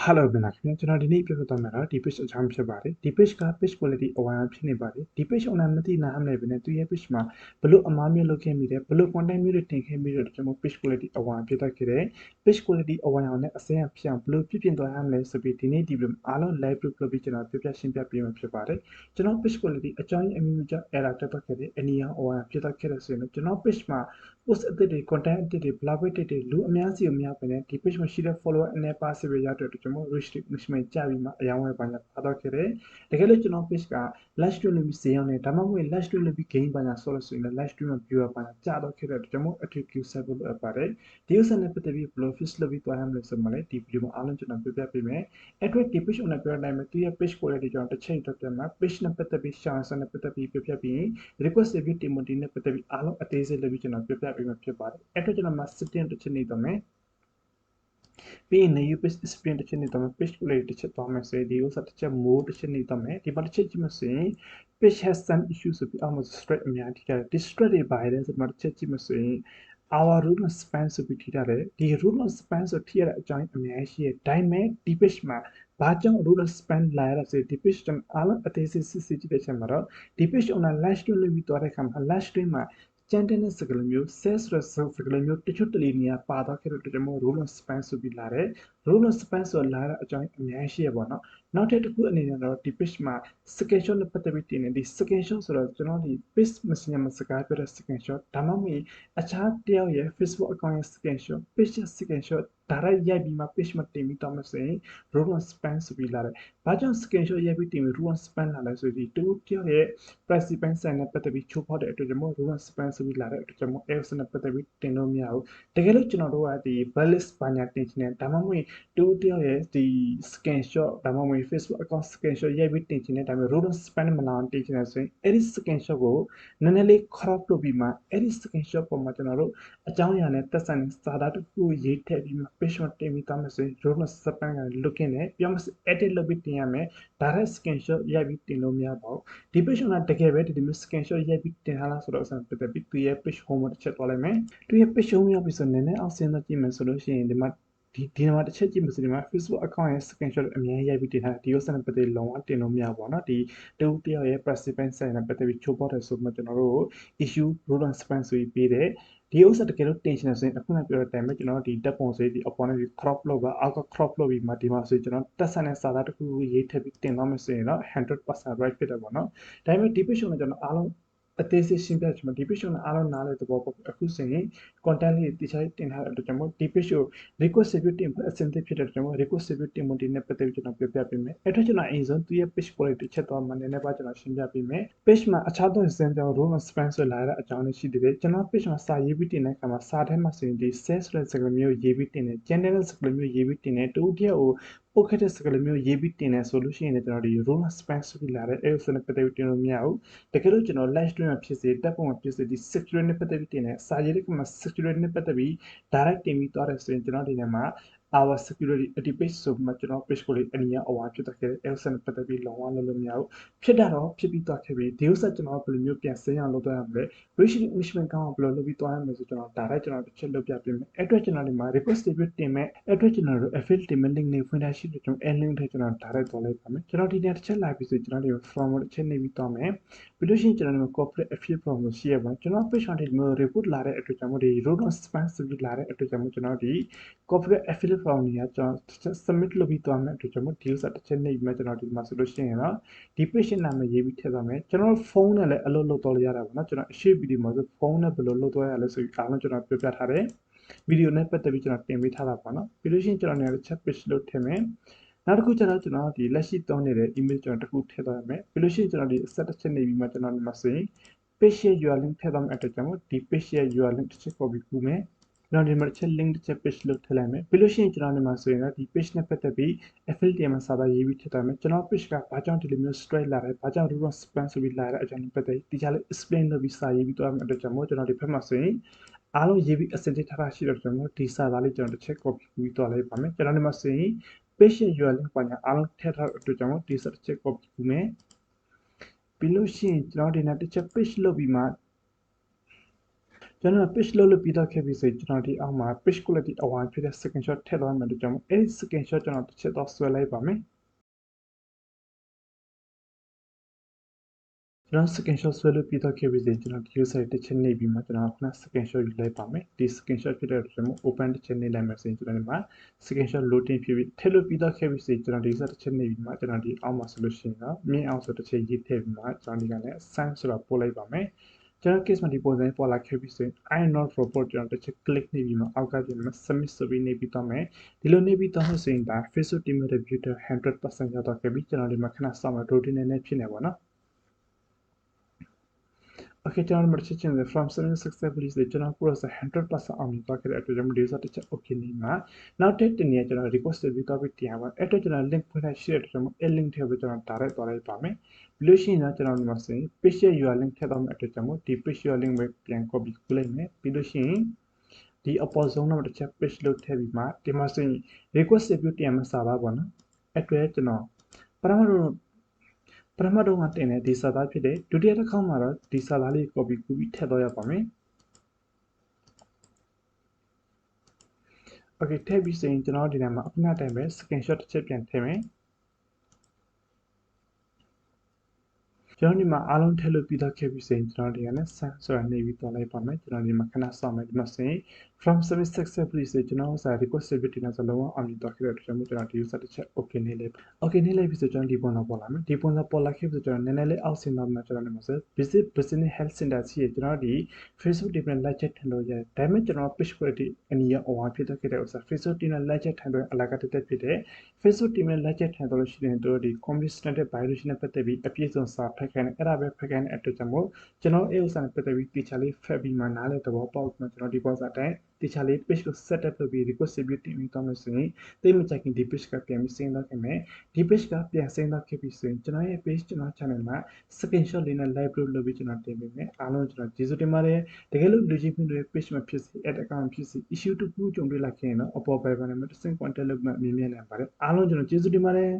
Hello ဘယ်နာခင်ကျွန်တော်ဒီနေ့ပြောပြသွားမှာတော့ဒီ page အကြောင်းဖြစ်ပါတယ်ဒီ page က page quality အဝိုင်းဖြစ်နေပါတယ်ဒီ page အုံနာမသိနားမလဲဘဲနဲ့သူရဲ့ page မှာဘလို့အမားမျိုးလုပ်ခဲ့မိတယ်ဘလို့ content မျိုးတွေတင်ခဲ့မိတယ်ကျွန်တော် page quality အဝိုင်းပြတ်ခဲ့တယ် page quality အဝိုင်းအောင်နဲ့အစင်းအဖြစ်အောင်ဘလို့ပြပြင်သွားရမလဲဆိုပြီးဒီနေ့ဒီလိုအားလုံး live group လုပ်ပြီးကျွန်တော်ပြပြရှင်းပြပေးမှာဖြစ်ပါတယ်ကျွန်တော် page quality အကြောင်းအမျိုးမျိုးကြောင့် error တက်သွားခဲ့တယ်အနီအောင်အဝိုင်းပြတ်ခဲ့တယ်ဆိုရင်ကျွန်တော် page မှာ post အသစ်တွေ content အသစ်တွေ blog တွေတွေလူအများစီကိုမရောက်ဘဲနဲ့ဒီ page မှာရှိတဲ့ follower အနေပါစီပဲရတဲ့ကျွန်တော် reach မှကြာပြီးမှအယောင်းဝယ်ပိုင်းပါတော့ခဲ့တယ်တကယ်လို့ကျွန်တော် page က live stream လုပ်ပြီးစေအောင်နဲ့ဒါမှမဟုတ် live stream လုပ်ပြီး gain ပိုင်းဆိုလို့ဆိုရင် live stream မှာ viewer ပိုင်းကြာတော့ခဲ့တယ်ကျွန်တော်အထူး queue set လုပ်ပါတယ်ဒီဥစ္စာနဲ့ပတ်သက်ပြီး blog fix လုပ်ပြီးသွားရမလို့ဆိုမှလည်းဒီ video မှာအားလုံးကျွန်တော်ပြပြပေးမယ်အဲ့အတွက်ဒီ page နဲ့ပြောတိုင်းမှာသူရဲ့ page quality ကျွန်တော်တစ်ချိန်တော့ပြန်မှာ page နဲ့ပတ်သက်ပြီး share ဆန်နဲ့ပတ်သက်ပြီးပြပြပြီး request review Timothy နဲ့ပတ်သက်ပြီးအားလုံးအသေးစိတ်လုပ်ပြီးကျွန်တော်ပြပြပေးမှာဖြစ်ပါတယ်အဲ့အတွက်ကျွန်တော်မှာ setting တစ်ချက်နေတော့မယ်ပြီးရင် new page sprint တစ်ချက်နေတော့မယ် page quality တစ်ချက်သွားမယ်ဆိုရင်ဒီဥစ္စာတစ်ချက် mode တစ်ချက်နေတော့မယ်ဒီမှာတစ်ချက်ကြည့်မယ်ဆိုရင် page has some issues ဆိုပြီးalmost straight အများကြီးကြတယ်ဒီ straight တွေပါတယ်ဆိုတော့တစ်ချက်ကြည့်မယ်ဆိုရင် our rule of span ဆိုပြီးထိထားတယ်ဒီ rule of span ဆိုထိရတဲ့အကြောင်းအများကြီးရှိတယ်ဒါပေမဲ့ဒီ page မှာဘာကြောင့် rule of span လာရတာဆိုဒီ page ကျွန်တော်အားလုံးအသေးစိတ်စစ်စစ်ကြည့်တဲ့ချက်မှာတော့ဒီ page owner live stream လုပ်ပြီးသွားတဲ့အခါမှာ live stream မှာကျန်တဲ့စကလမျိုး sales စကလမျိုးတချို့တလေနေရာပါတော့ခဲ့တော့ကျွန်တော် rule of span ဆိုပြီးလာတယ် rule of span ဆိုလာတဲ့အကြောင်းအများကြီးရှိရပါတော့နောက်တစ်ခုအနေနဲ့တော့ဒီ page မှာ screenshot နဲ့ပတ်သက်ပြီးတင်နေဒီ screenshot ဆိုတော့ကျွန်တော်ဒီ page messenger မှာစကားပြောတဲ့ screenshot ဒါမှမဟုတ်အခြားတယောက်ရဲ့ Facebook account ရဲ့ screenshot page ရဲ့ screenshot ဒါရိုက်ရိုက်ပြီးမှ page မှာတင်ပြီးတော့မှဆိုရင် rule of span ဆိုပြီးလာတယ်ဘာကြောင့် screenshot ရိုက်ပြီးတင်ပြီး rule of span လာလဲဆိုပြီးတူတယောက်ရဲ့ privacy ပိုင်းဆိုင်နဲ့ပတ်သက်ပြီးချိုးဖောက်တဲ့အတွက်ကျွန်တော် rule of span ဆိုပြီးလာတဲ့အတွက်ကျွန်တော် error နဲ့ပတ်သက်ပြီးတင်လို့မရဘူးတကယ်လို့ကျွန်တော်တို့ကဒီ balance ဘာညာတင်ချင်တယ်ဒါမှမဟုတ်တူတယောက်ရဲ့ဒီ screenshot ဒါမှမဟုတ် Facebook account screenshot ရိုက်ပြီးတင်ချင်တယ်ဒါပေမဲ့ rule of span မလာအောင်တင်ချင်တယ်ဆိုရင်အဲ့ဒီ screenshot ကိုနည်းနည်းလေး crop လုပ်ပြီးမှအဲ့ဒီ screenshot ပေါ်မှာကျွန်တော်တို့အကြောင်းအရာနဲ့သက်ဆိုင်တဲ့စာသားတစ်ခုရေးထည့်ပြီးမှ page မှာတင်ပြီးသားမယ်ဆိုရင် rule of span က looking နဲ့ပြောမှ edit လုပ်ပြီးတင်ရမယ်ဒါနဲ့ screenshot ရိုက်ပြီးတင်လို့မရပါဘူးဒီ page ကတကယ်ပဲဒီမျိုး screenshot ရိုက်ပြီးတင်ထားလားဆိုတော့အစပတ်သက်ပြီးသူရဲ့ page home မှာတစ်ချက်သွားလိုက်မယ်သူရဲ့ page home ရောက်ပြီဆိုနည်းနည်းအောင်ဆင်းတော့ကြည့်မယ်ဆိုလို့ရှိရင်ဒီမှာဒီမှာတစ်ချက်ကြည့်မယ်ဆိုဒီမှာ Facebook account ရဲ့ screenshot အများကြီးရိုက်ပြီးတင်ထားတယ်ဒီဥစ္စာနဲ့ပတ်သက်ပြီးလုံးဝတင်လို့မရပါဘူးเนาะဒီတူတယောက်ရဲ့ privacy ပိုင်းဆိုင်နဲ့ပတ်သက်ပြီးချိုးဖောက်တယ်ဆိုမှကျွန်တော်တို့ issue rule and span ဆိုပြီးပေးတယ်ဒီဥစ္စာတကယ်လို့တင်ချင်တယ်ဆိုရင်အခုနပြောတဲ့အတိုင်းပဲကျွန်တော်ဒီတက်ပုံဆိုဒီအပေါ်နဲ့ crop လုပ်ပါအောက်က crop လုပ်ပြီးမှဒီမှာဆိုကျွန်တော်တက်ဆန်တဲ့စာသားတစ်ခုရေးထည့်ပြီးတင်တော့မယ်ဆိုရင်တော့ 100% right ဖြစ်တယ်ပေါ့နော်ဒါပေမဲ့ဒီ page ကိုကျွန်တော်အားလုံးအသေးစိတ်ရှင်းပြချင်မှာဒီ page ကိုအားလုံးနားလည်သဘောပေါက်အခုဆိုရင် content လေးတခြားတင်ထားတဲ့အတွက်ကျွန်တော်ဒီ page ကို request review တင်ဖို့အဆင်သင့်ဖြစ်တဲ့ကျွန်တော် request review တင်ဖို့ဒီနဲ့ပတ်သက်ပြီးကျွန်တော်ပြပြပေးမယ်အဲ့တော့ကျွန်တော်အရင်ဆုံးသူရဲ့ page quality ချက်တော့မှနည်းနည်းပါကျွန်တော်ရှင်းပြပေးမယ် page မှာအခြားသောစံကြောင့် rule of span ဆိုလာတဲ့အကြောင်းလေးရှိသေးတယ်ကျွန်တော် page မှာစာရေးပြီးတင်တဲ့အခါမှာစာထဲမှာဆိုရင်ဒီ sales ဆိုတဲ့စကားမျိုးရေးပြီးတင်တယ် general စကားမျိုးရေးပြီးတင်တယ်တူတယောက်ကိုပုတ်ခတ်တဲ့စကားမျိုးရေးပြီးတင်တယ်ဆိုလို့ရှိရင်ကျွန်တော်ဒီ rule of span ဆိုပြီးလာတဲ့အဲ့ဆိုနဲ့ပတ်သက်ပြီးတင်လို့မရဘူးတကယ်လို့ကျွန်တော် live stream မှာဖြစ်စေတက်ပုံမှာဖြစ်စေဒီ security နဲ့ပတ်သက်ပြီးတင်တယ်စာရေးတဲ့ကမှာ security နဲ့ပတ်သက်ပြီး direct တင်ပြီးသွားတယ်ဆိုရင်ကျွန်တော်ဒီနေ့မှာ our security page ဆိုမှကျွန်တော် page ကိုလေးအနည်းအဝါဖြစ်သွားခဲ့တယ် else နဲ့ပတ်သက်ပြီးလုံးဝလုပ်လို့မရဘူးဖြစ်တာတော့ဖြစ်ပြီးသွားခဲ့ပြီဒီဥစ္စာကျွန်တော်ဘယ်လိုမျိုးပြန်ဆင်းအောင်လုပ်သွားရမလဲ reach enrichment ကောင်းအောင်ဘယ်လိုလုပ်ပြီးသွားရမလဲဆိုကျွန်တော် direct ကျွန်တော်တစ်ချက်လုပ်ပြပေးမယ်အဲ့အတွက်ကျွန်တော်ဒီမှာ request review တင်မယ်အဲ့အတွက်ကျွန်တော်တို့ affiliate တင်မယ် link တွေဖွင့်ထားရှိတယ်ကျွန်တော် link တွေကျွန်တော် direct သွားလိုက်ပါမယ်ကျွန်တော်ဒီနေ့တစ်ချက်လာပြီဆိုကျွန်တော်ဒီ from တစ်ချက်နေပြီးသွားမယ်ပြီးလို့ရှိရင်ကျွန်တော်ဒီမှာ corporate affiliate from လို့ရှိရပါကျွန်တော် page မှာဒီလို report လာတဲ့အတွက်ကျွန်တော်ဒီ road on span ဆိုပြီးလာတဲ့အတွက်ကျွန်တော်ဒီ corporate affiliate from နေရာကျွန်တော် submit လုပ်ပြီးသွားမယ်အတွက်ကျွန်တော်ဒီဥစ္စာတစ်ချက်နေပြီးမှကျွန်တော်ဒီမှာဆိုလို့ရှိရင်တော့ဒီ page နာမည်ရေးပြီးထည့်သွားမယ်ကျွန်တော်ဖုန်းနဲ့လည်းအလုပ်လုပ်တော့ရတာပေါ့နော်ကျွန်တော်အရှိဗီဒီယိုမှာဆိုဖုန်းနဲ့ဘယ်လိုလုပ်တော့ရလဲဆိုပြီးအားလုံးကျွန်တော်ပြောပြထားတယ်ဗီဒီယိုနဲ့ပတ်သက်ပြီးကျွန်တော်တင်ပေးထားတာပေါ့နော်ပြီးလို့ရှိရင်ကျွန်တော်နေရာတစ်ချက် page လို့ထည့်မယ်နောက်တစ်ခုကျတော့ကျွန်တော်ဒီလက်ရှိသုံးနေတဲ့ email ကျွန်တော်တစ်ခုထည့်သွားရမယ်ပြီးလို့ရှိရင်ကျွန်တော်ဒီ set တစ်ချက်နေပြီးမှကျွန်တော်ဒီမှာဆိုရင် page ရဲ့ URL link ထည့်သွားမယ်အတွက်ကျွန်တော်ဒီ page ရဲ့ URL link တစ်ချက် copy ကူးမယ်ကျွန်တော်ဒီမှာတစ်ချက် link တစ်ချက် page လို့ထည့်လိုက်မယ်ပြီးလို့ရှိရင်ကျွန်တော်ဒီမှာဆိုရင်တော့ဒီ page နဲ့ပတ်သက်ပြီး affiliate မှာစာသားရေးပြီးထည့်သွားမယ်ကျွန်တော် page ကဘာကြောင့်ဒီလိုမျိုး strike လာတယ်ဘာကြောင့် rule span ဆိုပြီးလာတဲ့အကြောင်းကိုပတ်သက်ပြီးတရားလေး explain လုပ်ပြီးစာရေးပြီးသွားမယ်အတွက်ကျွန်တော်ဒီဘက်မှာဆိုရင်အားလုံးရေးပြီးအစင်ထားတာရှိတော့ကျွန်တော်ဒီစာသားလေးကျွန်တော်တစ်ချက် copy ပြီးသွားလိုက်ပါမယ်ကျွန်တော်ဒီမှာဆိုရင် page ရဲ့ URL link ပါညာအားလုံးထည့်ထားတဲ့အတွက်ကျွန်တော်ဒီစာတစ်ချက် copy ပြီးမယ်ပြီးလို့ရှိရင်ကျွန်တော်ဒီနေ့တစ်ချက် page လုပ်ပြီးမှ ကျွန်တော် page လုပ်ပြီးတော့ခဲ့ပြီဆိုရင်ကျွန်တော်ဒီအောက်မှာ page quality အဝိုင်းဖြစ်တဲ့ screenshot ထည့်သွားမယ်လို့ကျွန်တော်အဲ့ဒီ screenshot ကျွန်တော်တစ်ချက်တော့ဆွဲလိုက်ပါမယ်ကျွန်တော် screenshot ဆွဲလို့ပြီးတော့ခဲ့ပြီဆိုရင်ကျွန်တော်ဒီ user တစ်ချက်နေပြီးမှကျွန်တော်ခုန screenshot ယူလိုက်ပါမယ်ဒီ screenshot ဖြစ်တဲ့ကျွန်တော် open တစ်ချက်နေလိုက်မယ်ဆိုရင်ကျွန်တော်ဒီမှာ screenshot loading ဖြစ်ပြီးထည့်လို့ပြီးတော့ခဲ့ပြီဆိုရင်ကျွန်တော်ဒီ user တစ်ချက်နေပြီးမှကျွန်တော်ဒီအောက်မှာဆိုလို့ရှိရင်တော့မြင်အောင်ဆိုတစ်ချက်ရေးထည့်ပြီးမှကျွန်တော်ဒီကလည်း assign ဆိုတာပို့လိုက်ပါမယ်ကျွန်တော် case မှာဒီပုံစံပေါ်လာခဲ့ပြီဆိုရင် I am not robot ကျွန်တော်တစ်ချက် click နေပြီးမှအောက်ကပြန်မှာ submit ဆိုပြီးနေပြီးတော့မယ်ဒီလိုနေပြီးတော့ဆိုရင်ဒါ Facebook team review 100% ရောက်တော့ခဲ့ပြီကျွန်တော်ဒီမှာခဏစောင့်မယ် routine နဲ့ဖြစ်နေပါတော့Okay,ကျွန်တော်တို့ချက်ချင်း from 7 successfully ဆိုကျွန်တော် process 100%အောင်မြင်သွားခဲ့တဲ့အတွက်ကြောင့် data တစ်ချက် okay နေမှာနောက်တစ်တနည်းကျွန်တော် request ပြီးတော့ပြီးတင်ရပါအဲ့တော့ကျွန်တော် link ဖွင့်လိုက် share တဲ့ကျွန်တော် အဲ့ link ထည့်ပြီးကျွန်တော် direct သွားလိုက်ပါမယ်ပြီးလို့ရှိရင်တော့ကျွန်တော်ဒီမှာဆိုရင် page URL link ထည့်သွားမယ့်အတွက်ကြောင့်ဒီ page URL link ပဲပြန် copy လုပ်လိုက်မယ်ပြီးလို့ရှိရင်ဒီအပေါ်ဆုံးတော့တစ်ချက် page လို့ထည့်ပြီးမှဒီမှာဆိုရင် request ပြီးတင်ရမှာစာသားပေါ့နော်အဲ့အတွက်ကျွန်တော်ပထမတော့တင်တဲ့ဒီစာသားဖြစ်တယ်ဒုတိယတစ်ခေါက်မှာတော့ဒီစာသားလေး copy ကူးပြီးထည့်တော့ရပါမယ် Okay ထည့်ပြီးဆိုရင်ကျွန်တော်ဒီထဲမှာအခုနတိုင်းပဲ screenshot တစ်ချက်ပြန်ထည့်မယ်ကျွန်တော်ဒီမှာအားလုံးထည့်လို့ပြီးတော့ခဲ့ပြီဆိုရင်ကျွန်တော်ဒီကနေ့ send ဆိုတာနေပြီးတော့လိုက်ပါမယ်ကျွန်တော်ဒီမှာခဏစောင့်မယ်ဒီမှာဆိုရင် from service successfully ဆိုကျွန်တော်စာ request service တင်တာဆိုလုံးဝအောင်မြင်တော့ခဲ့တဲ့အတွက်ကျွန်တော်ဒီ user တစ်ချက် okay နေလိုက် okay နေလိုက်ပြီဆိုကျွန်တော်ဒီပုံစံပေါ်လာမယ်ဒီပုံစံပေါ်လာခဲ့ပြီဆိုကျွန်တော်နည်းနည်းလေးအောက်ဆင်းတော့မှကျွန်တော်ဒီမှာဆို visit business health center ရှိရကျွန်တော်ဒီ Facebook တင်လိုက်ချက်ထည့်လို့ရတယ်ဒါပေမဲ့ကျွန်တော် page quality အနည်းအဝါဖြစ်တော့ခဲ့တဲ့ဥစ္စာ Facebook တင်လိုက်ချက်ထည့်တော့အလာကတက်ဖြစ်တဲ့ Facebook တင်လိုက်ချက်ထည့်တော့လို့ရှိရင်တို့ဒီ community standard violation နဲ့ပတ်သက်ပြီးအပြည့်စုံစာဖတ်ခိုင်းတယ်အဲ့ဒါပဲဖတ်ခိုင်းတဲ့အတွက်ကြောင့်မို့ကျွန်တော်အဲ့ဥစ္စာနဲ့ပတ်သက်ပြီး teacher လေးဖတ်ပြီးမှနားလဲသဘောပေါက်မှကျွန်တော်ဒီပေါ်စာတိုင်း teacher လေး page ကို set up လုပ်ပြီး request ပြီးတင်ပြီးတော့လို့ဆိုရင်တိတ်မကြခင်ဒီ page ကပြန်ပြီး send တော့ခင်မယ်ဒီ page ကပြန် send တော့ခဲ့ပြီဆိုရင်ကျွန်တော်ရဲ့ page ကျွန်တော် channel မှာ screenshot လေးနဲ့ live လုပ်ပြီးကျွန်တော်တင်ပေးမယ်အားလုံးကျွန်တော်ကျေးဇူးတင်ပါတယ်တကယ်လို့လူကြီးခွင့်တွေ page မှာဖြစ်စီ ad account ဖြစ်စီ issue တစ်ခုကြုံတွေ့လာခဲ့ရင်တော့အပေါ် Viber နဲ့တစ်ဆင့် contact လုပ်မှမြင်မြင်နိုင်ပါတယ်အားလုံးကျွန်တော်ကျေးဇူးတင်ပါတယ်